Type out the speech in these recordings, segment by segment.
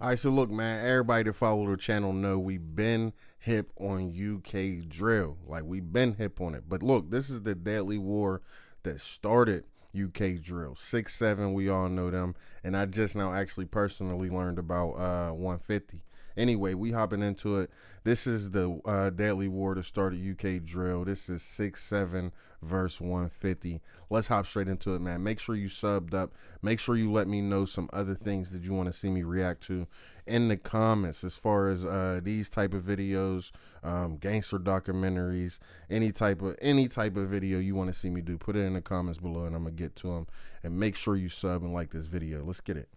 Alright, so look, man, everybody that follow the channel know we been hip on UK drill. Like, we been hip on it. But look, this is the deadly war that started UK drill. 6-7, we all know them. And I just now actually personally learned about 150. Anyway, we hopping into it. This is the deadly war that started UK drill. This is 6-7 verse 150. Let's hop straight into it, man. Make sure you subbed up. Make sure you let me know some other things that you want to see me react to in the comments, as far as these type of videos, gangster documentaries, any type of video you want to see me do. Put it in the comments below and I'm gonna get to them. And make sure you sub and like this video. Let's get it.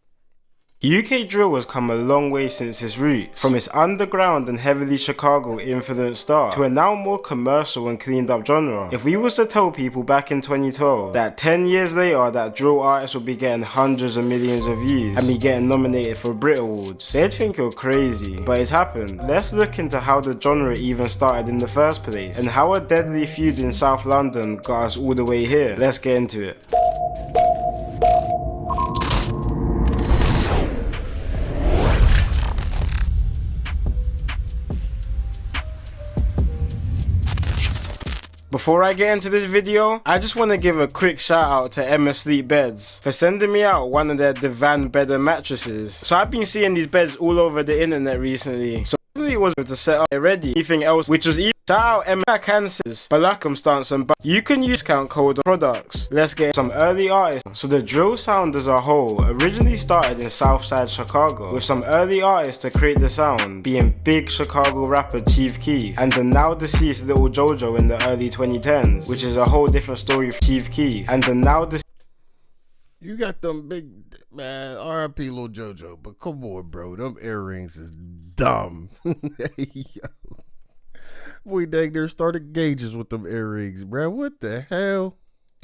UK drill has come a long way since its roots, from its underground and heavily Chicago influenced start to a now more commercial and cleaned up genre. If we was to tell people back in 2012 that 10 years later that drill artists would be getting hundreds of millions of views and be getting nominated for Brit Awards, they'd think you're crazy, but it's happened. Let's look into how the genre even started in the first place and how a deadly feud in South London got us all the way here. Let's get into it. Before I get into this video, I just want to give a quick shout out to Emma Sleep Beds for sending me out one of their divan bed and mattresses. So I've been seeing these beds all over the internet recently. So it was to set up ready anything else, which was even shout out Emma Kansas, Balakam Stance, and you can use discount code products. Let's get some early artists. So the drill sound as a whole originally started in Southside Chicago, with some early artists to create the sound being big Chicago rapper Chief Keef and the now deceased Little Jojo in the early 2010s, which is a whole different story for Chief Keef and the now deceased. You got them big, man, R.I.P. Lil Jojo, but come on, bro, them earrings is dumb. Hey, yo. Boy, dang, they started gauges with them earrings, bro. What the hell?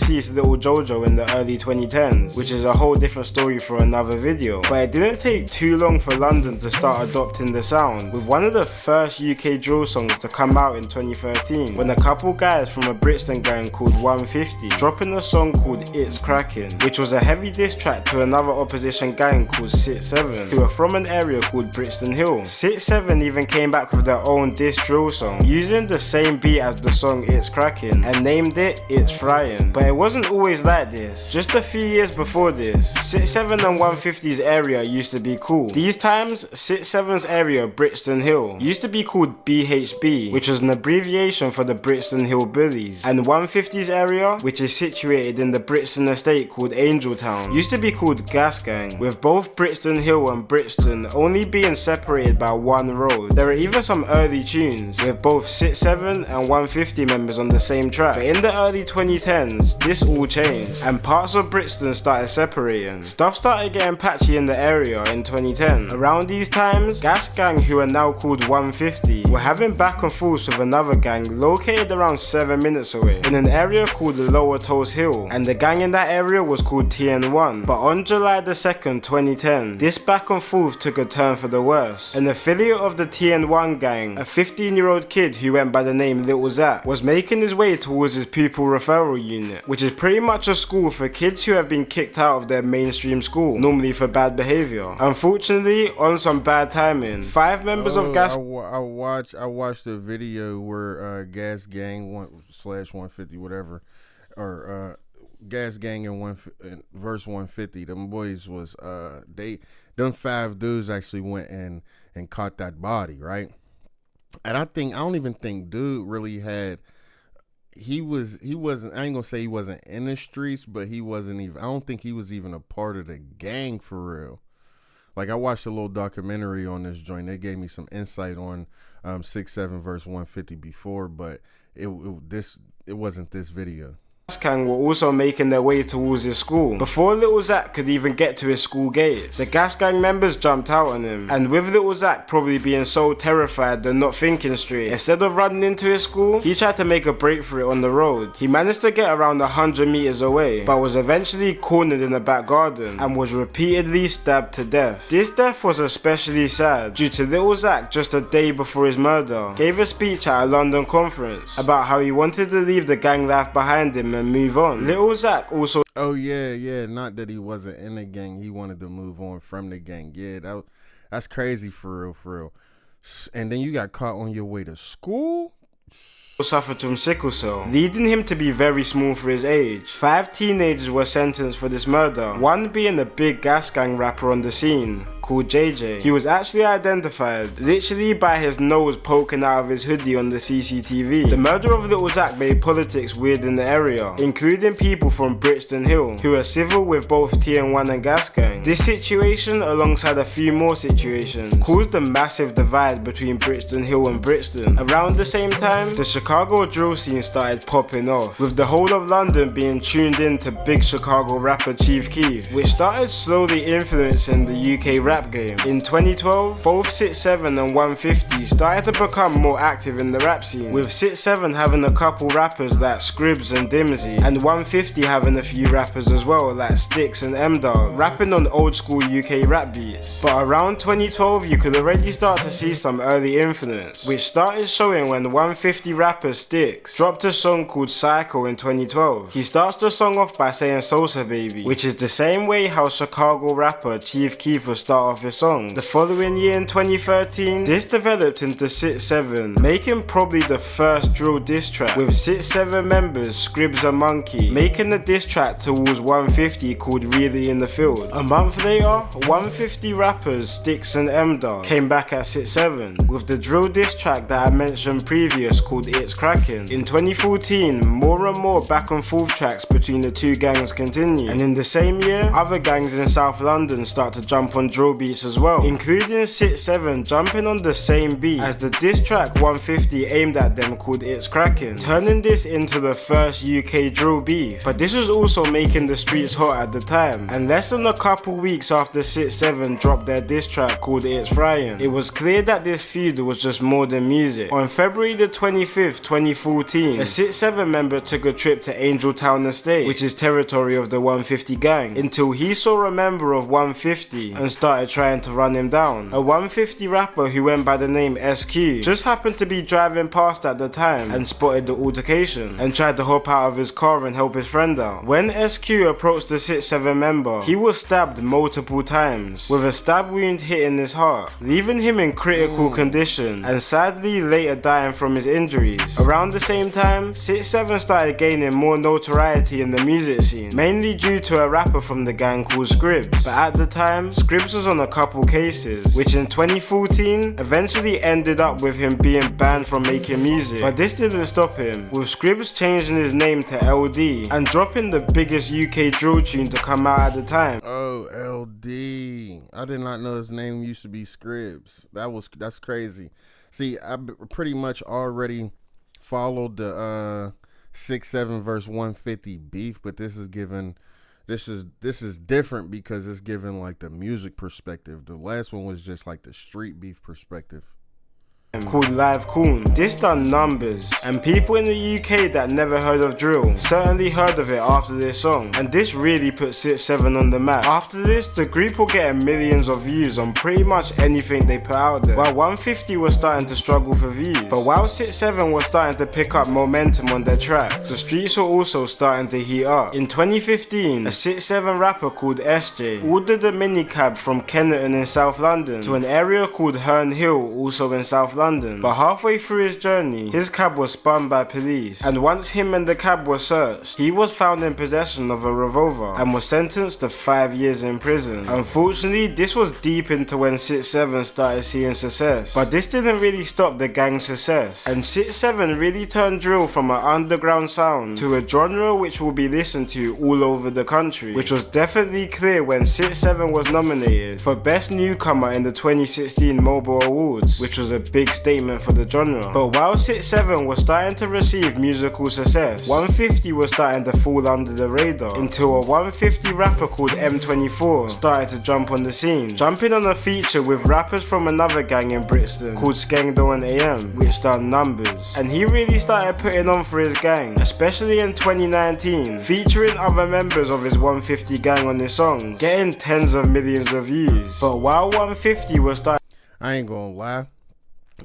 Little Jojo in the early 2010s, which is a whole different story for another video. But it didn't take too long for London to start adopting the sound, with one of the first UK drill songs to come out in 2013, when a couple guys from a Brixton gang called 150 dropping a song called It's Crackin', which was a heavy diss track to another opposition gang called 6-7, who are from an area called Brixton Hill. 6-7 even came back with their own diss drill song, using the same beat as the song It's Crackin', and named it It's Fryin'. But it wasn't always like this. Just a few years before this, 6-7 and 150's area used to be cool. These times, 6-7's area, Brixton Hill, used to be called BHB, which was an abbreviation for the Brixton Hill Bullies, and 150's area, which is situated in the Brixton estate called Angeltown, used to be called Gas Gang, with both Brixton Hill and Brixton only being separated by one road. There are even some early tunes, with both 6-7 and 150 members on the same track, but in the early 2010s, this all changed, and parts of Brixton started separating. Stuff started getting patchy in the area in 2010. Around these times, Gas Gang, who are now called 150, were having back and forths with another gang located around 7 minutes away, in an area called the Lower Toes Hill, and the gang in that area was called TN1. But on July the 2nd, 2010, this back and forth took a turn for the worse. An affiliate of the TN1 gang, a 15-year-old kid who went by the name Little Zach, was making his way towards his pupil referral unit, which is pretty much a school for kids who have been kicked out of their mainstream school, normally for bad behavior. Unfortunately, on some bad timing, 5 members of Gas... I watched a video where Gas Gang /150 whatever, or Gas Gang in verse 150. Them boys was them 5 dudes actually went and caught that body, right? And I don't even think dude really had. He wasn't, I ain't gonna say he wasn't in the streets, but he wasn't even, I don't think he was even a part of the gang for real. Like, I watched a little documentary on this joint. They gave me some insight on 6-7 verse 150 before, but it wasn't this video. Gas Gang were also making their way towards his school. Before Little Zach could even get to his school gates, the Gas Gang members jumped out on him, and with Little Zach probably being so terrified and not thinking straight, instead of running into his school, he tried to make a break for it on the road. He managed to get around 100 meters away, but was eventually cornered in the back garden and was repeatedly stabbed to death. This death was especially sad due to Little Zach, just a day before his murder, gave a speech at a London conference about how he wanted to leave the gang life behind him and move on. Little Zach also... Oh yeah, not that he wasn't in the gang, he wanted to move on from the gang. Yeah, That's crazy for real, for real. And then you got caught on your way to school? Suffered from sickle cell, leading him to be very small for his age. 5 teenagers were sentenced for this murder, one being a big gas gang rapper on the scene called JJ. He was actually identified literally by his nose poking out of his hoodie on the CCTV. The murder of Little Zach made politics weird in the area, including people from Brixton Hill who are civil with both TN1 and gas gang. This situation, alongside a few more situations, caused a massive divide between Brixton Hill and Brixton. Around the same time, the Chicago drill scene started popping off, with the whole of London being tuned in to big Chicago rapper Chief Keef, which started slowly influencing the UK rap game. In 2012, both 6-7 and 150 started to become more active in the rap scene, with 6-7 having a couple rappers like Scribs and Dimsy, and 150 having a few rappers as well like Styx and M-Dog, rapping on old school UK rap beats. But around 2012 you could already start to see some early influence, which started showing when 150 rapper Styx dropped a song called Psycho in 2012. He starts the song off by saying Sosa baby, which is the same way how Chicago rapper Chief Keef would start off his song. The following year in 2013, this developed into 6-7, making probably the first drill diss track, with 6-7 members Scribs and Monkey making a diss track towards 150 called Really in the Field. A month later, 150 rappers Styx and M-Dog came back at 6-7 with the drill diss track that I mentioned previous called It's Crackin'. In 2014, more and more back and forth tracks between the two gangs continued, and in the same year, other gangs in South London start to jump on drill beats as well, including 6-7 jumping on the same beat as the diss track 150 aimed at them called It's Crackin', turning this into the first UK drill beef. But this was also making the streets hot at the time, and less than a couple weeks after 6-7 dropped their diss track called It's Fryin', it was clear that this feud was just more than music. On February the 25th, 2014, a 6-7 member took a trip to Angeltown Estate, which is territory of the 150 gang, until he saw a member of 150 and started trying to run him down. A 150 rapper who went by the name SQ just happened to be driving past at the time and spotted the altercation and tried to hop out of his car and help his friend out. When SQ approached the 6-7 member, he was stabbed multiple times, with a stab wound hitting his heart, leaving him in critical condition and sadly later dying from his injuries. Around the same time, 6-7 started gaining more notoriety in the music scene, mainly due to a rapper from the gang called Scribs. But at the time, Scribs was on a couple cases, which in 2014 eventually ended up with him being banned from making music. But this didn't stop him, with Scribs changing his name to LD and dropping the biggest UK drill tune to come out at the time. Oh, LD. I did not know his name used to be Scribs. That's crazy. See, I pretty much already followed the 6-7 verse 150 beef, but this is different because it's given like the music perspective. The last one was just like the street beef perspective. Called Live Coon. This done numbers, and people in the UK that never heard of drill certainly heard of it after this song, and this really put 6-7 on the map. After this, the group were getting millions of views on pretty much anything they put out there, while 150 was starting to struggle for views. But while 6-7 was starting to pick up momentum on their tracks, the streets were also starting to heat up. In 2015, a 6-7 rapper called SJ ordered a minicab from Kennerton in South London to an area called Herne Hill, also in South London. But halfway through his journey, his cab was spun by police, and once him and the cab were searched, he was found in possession of a revolver and was sentenced to 5 years in prison. Unfortunately, this was deep into when 6-7 started seeing success, but this didn't really stop the gang's success, and 6-7 really turned drill from an underground sound to a genre which will be listened to all over the country, which was definitely clear when 6-7 was nominated for Best Newcomer in the 2016 Mobile Awards, which was a big statement for the genre. But while 6-7 was starting to receive musical success, 150 was starting to fall under the radar until a 150 rapper called M24 started to jump on the scene, jumping on a feature with rappers from another gang in Brixton called Skengdo and AM, which done numbers. And he really started putting on for his gang, especially in 2019, featuring other members of his 150 gang on his songs, getting tens of millions of views. But while 150 was starting, I ain't gonna lie,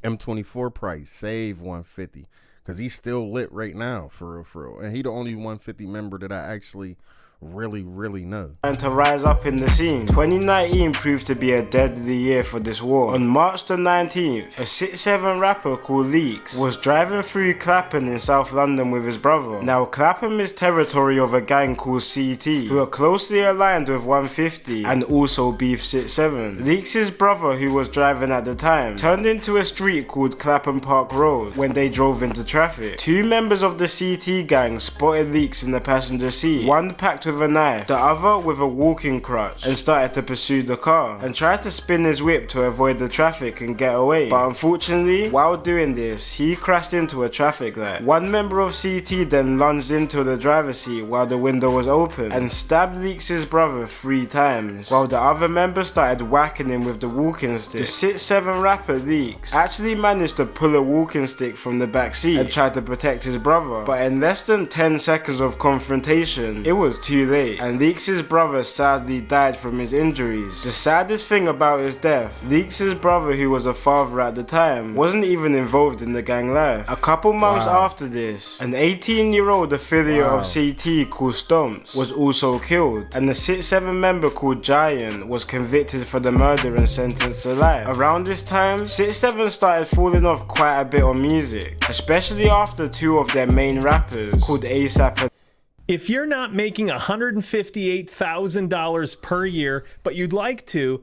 M24 price save 150 because he's still lit right now, for real, and he the only 150 member that I actually really know. And to rise up in the scene. 2019 proved to be a deadly year for this war. On March the 19th, a 6'7" rapper called Leaks was driving through Clapham in South London with his brother. Now Clapham is territory of a gang called CT, who are closely aligned with 150 and also beef 6'7". Leaks' brother, who was driving at the time, turned into a street called Clapham Park Road when they drove into traffic. Two members of the CT gang spotted Leaks in the passenger seat, one packed with a knife, the other with a walking crutch, and started to pursue the car and tried to spin his whip to avoid the traffic and get away. But unfortunately, while doing this, he crashed into a traffic light. One member of CT then lunged into the driver's seat while the window was open and stabbed Leaks' brother 3 times, while the other member started whacking him with the walking stick. The 6'7" rapper Leaks actually managed to pull a walking stick from the back seat and tried to protect his brother, but in less than 10 seconds of confrontation, it was too late, and Leaks' brother sadly died from his injuries. The saddest thing about his death, Leaks' brother, who was a father at the time, wasn't even involved in the gang life. A couple months after this, an 18-year-old affiliate of CT called Stomps was also killed, and the 6'7" member called Giant was convicted for the murder and sentenced to life. Around this time, 6'7" started falling off quite a bit on music, especially after 2 of their main rappers called ASAP and if you're not making $158,000 per year, but you'd like to,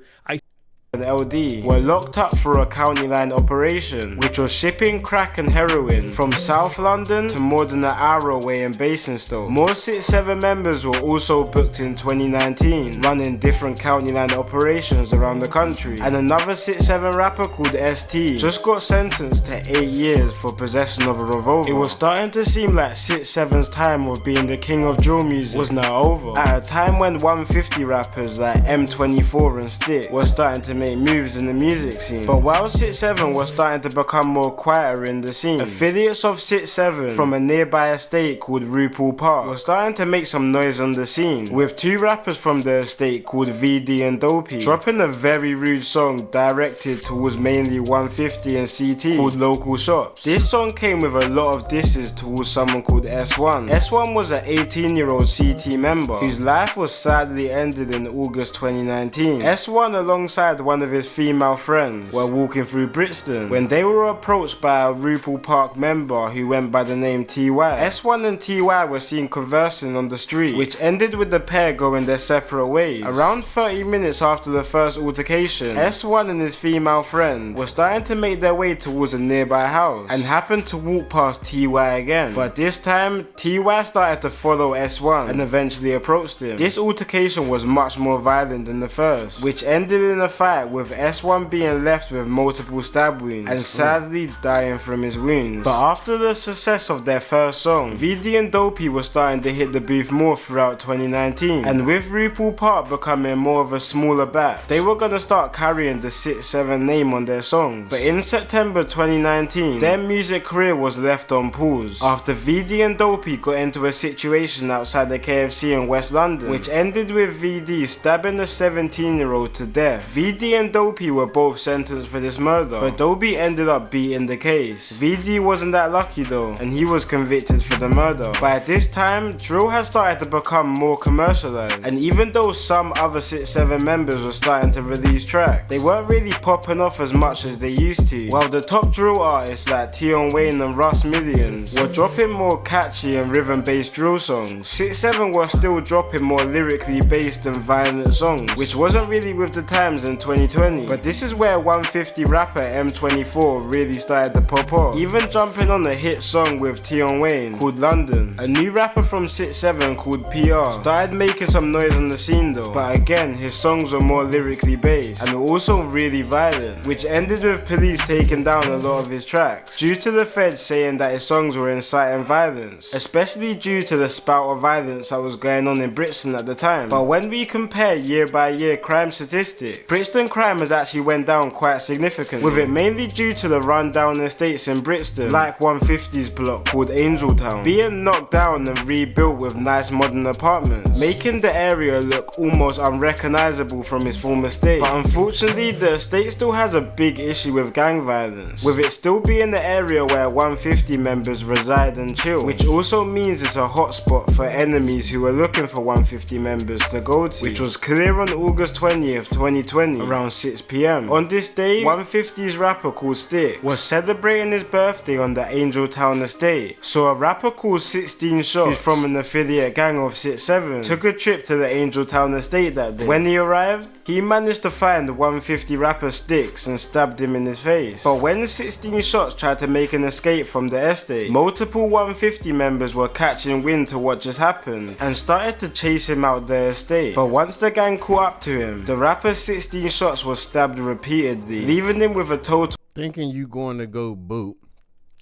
LD were locked up for a county line operation, which was shipping crack and heroin from South London to more than an hour away in Basingstoke. More 6'7" members were also booked in 2019, running different county line operations around the country, and another 6'7" rapper called ST just got sentenced to 8 years for possession of a revolver. It was starting to seem like 6'7's time of being the king of drill music was now over, at a time when 150 rappers like M24 and Stick were starting to make moves in the music scene. But while 6'7 was starting to become more quieter in the scene, affiliates of 6'7 from a nearby estate called RuPaul Park were starting to make some noise on the scene, with 2 rappers from the estate called VD and Dopey dropping a very rude song directed towards mainly 150 and CT called Local Shops. This song came with a lot of disses towards someone called S1. S1 was an 18-year-old CT member whose life was sadly ended in August 2019. S1 alongside one of his female friends were walking through Brixton when they were approached by a RuPaul Park member who went by the name TY. S1 and TY were seen conversing on the street, which ended with the pair going their separate ways. Around 30 minutes after the first altercation, S1 and his female friend were starting to make their way towards a nearby house and happened to walk past TY again, but this time TY started to follow S1 and eventually approached him. This altercation was much more violent than the first, which ended in a fight with S1 being left with multiple stab wounds and sadly dying from his wounds. But after the success of their first song, VD and Dopey were starting to hit the booth more throughout 2019, and with RuPaul Park becoming more of a smaller batch, they were gonna start carrying the 6'7 name on their songs. But in September 2019, their music career was left on pause after VD and Dopey got into a situation outside the KFC in West London, which ended with VD stabbing a 17-year-old to death. VD and Dopey were both sentenced for this murder, but Dopey ended up beating the case. VD wasn't that lucky though, and he was convicted for the murder. But at this time, drill had started to become more commercialized, and even though some other 6'7 members were starting to release tracks, they weren't really popping off as much as they used to, while the top drill artists like Tion Wayne and Russ Millions were dropping more catchy and rhythm-based drill songs. 6'7 were still dropping more lyrically based and violent songs, which wasn't really with the times in 2020. But this is where 150 rapper M24 really started to pop off, even jumping on a hit song with Tion Wayne called London. A new rapper from 6'7 called PR started making some noise on the scene though, but again his songs were more lyrically based and also really violent, which ended with police taking down a lot of his tracks due to the feds saying that his songs were inciting violence, especially due to the spout of violence that was going on in Brixton at the time. But when we compare year by year crime statistics, Brixton Brixton crime has actually went down quite significantly, with it mainly due to the rundown estates in Brixton, like 150's block called Angeltown, being knocked down and rebuilt with nice modern apartments, making the area look almost unrecognizable from its former state. But unfortunately, the estate still has a big issue with gang violence, with it still being the area where 150 members reside and chill, which also means it's a hotspot for enemies who are looking for 150 members to go to, which was clear on August 20th, 2020, around 6 PM. On this day, 150's rapper called Stick was celebrating his birthday on the Angeltown estate. So a rapper called 16 Shots, who's from an affiliate gang of 6-7, took a trip to the Angeltown estate that day. When he arrived, he managed to find the 150 rapper Sticks and stabbed him in his face. But when 16 Shots tried to make an escape from the estate, multiple 150 members were catching wind to what just happened and started to chase him out the estate. But once the gang caught up to him, the rapper 16 Shots was stabbed repeatedly, leaving him with a total. Thinking you going to go boot,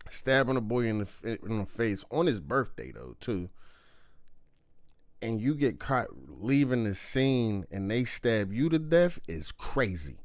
stabbing a boy in the face on his birthday though too, and you get caught leaving the scene and they stab you to death is crazy.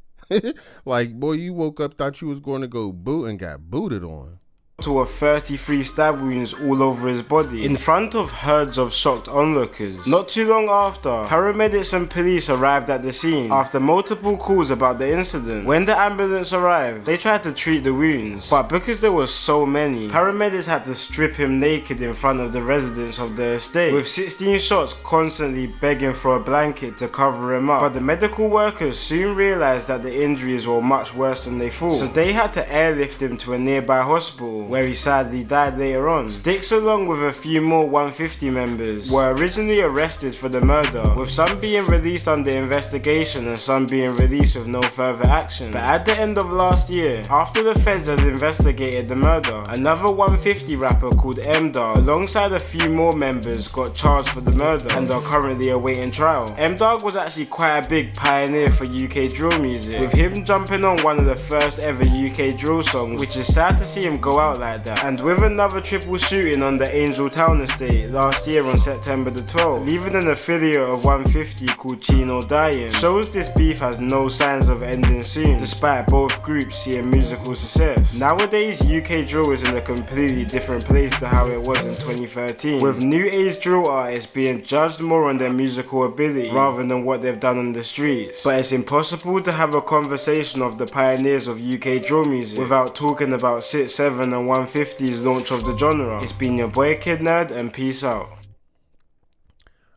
Like, boy, you woke up, thought you was going to go boot and got booted on. Of 33 stab wounds all over his body in front of herds of shocked onlookers. Not too long after, paramedics and police arrived at the scene after multiple calls about the incident. When the ambulance arrived, they tried to treat the wounds, but because there were so many, paramedics had to strip him naked in front of the residents of the estate, with 16 Shots constantly begging for a blanket to cover him up. But the medical workers soon realized that the injuries were much worse than they thought, so they had to airlift him to a nearby hospital, where he sadly died later on. Sticks, along with a few more 150 members, were originally arrested for the murder, with some being released under investigation and some being released with no further action. But at the end of last year, after the feds had investigated the murder, another 150 rapper called M-Dog, alongside a few more members, got charged for the murder and are currently awaiting trial. M-Dog was actually quite a big pioneer for UK drill music, with him jumping on one of the first ever UK drill songs, which is sad to see him go out like that. And with another triple shooting on the Angeltown estate last year on September the 12th, leaving an affiliate of 150 called Chino dying, shows this beef has no signs of ending soon, despite both groups seeing musical success. Nowadays, UK drill is in a completely different place to how it was in 2013, with new age drill artists being judged more on their musical ability rather than what they've done on the streets. But it's impossible to have a conversation of the pioneers of UK drill music without talking about 6-7 and 150's launch of the genre. It's been your boy Kid Nerd, and peace out.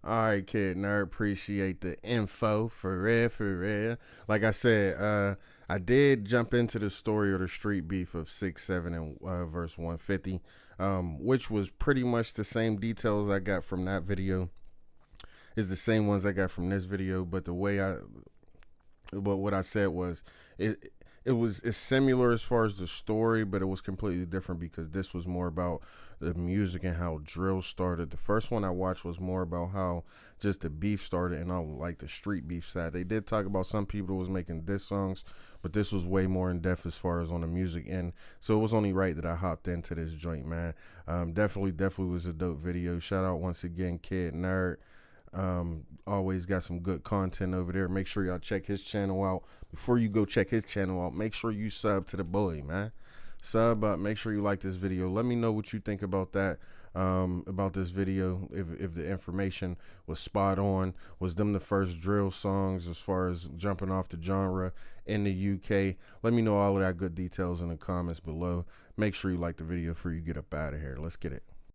Alright, Kid Nerd, appreciate the info, for real. Like I said, I did jump into the story of the street beef of 6-7 and verse 150, which was pretty much the same details I got from that video is the same ones I got from this video, but what I said was it's similar as far as the story, but it was completely different because this was more about the music and how drill started. The first one I watched was more about how just the beef started and on like the street beef side. They did talk about some people that was making diss songs, but this was way more in depth as far as on the music end. So it was only right that I hopped into this joint, man. Definitely was a dope video. Shout out once again, Kid Nerd. Always got some good content over there. Make sure y'all check his channel out. Before you go check his channel out, make sure you sub to the boy, man. Sub up, make sure you like this video. Let me know what you think about that, about this video. If the information was spot on, was them the first drill songs as far as jumping off the genre in the UK? Let me know all of that good details in the comments below. Make sure you like the video before you get up out of here. Let's get it.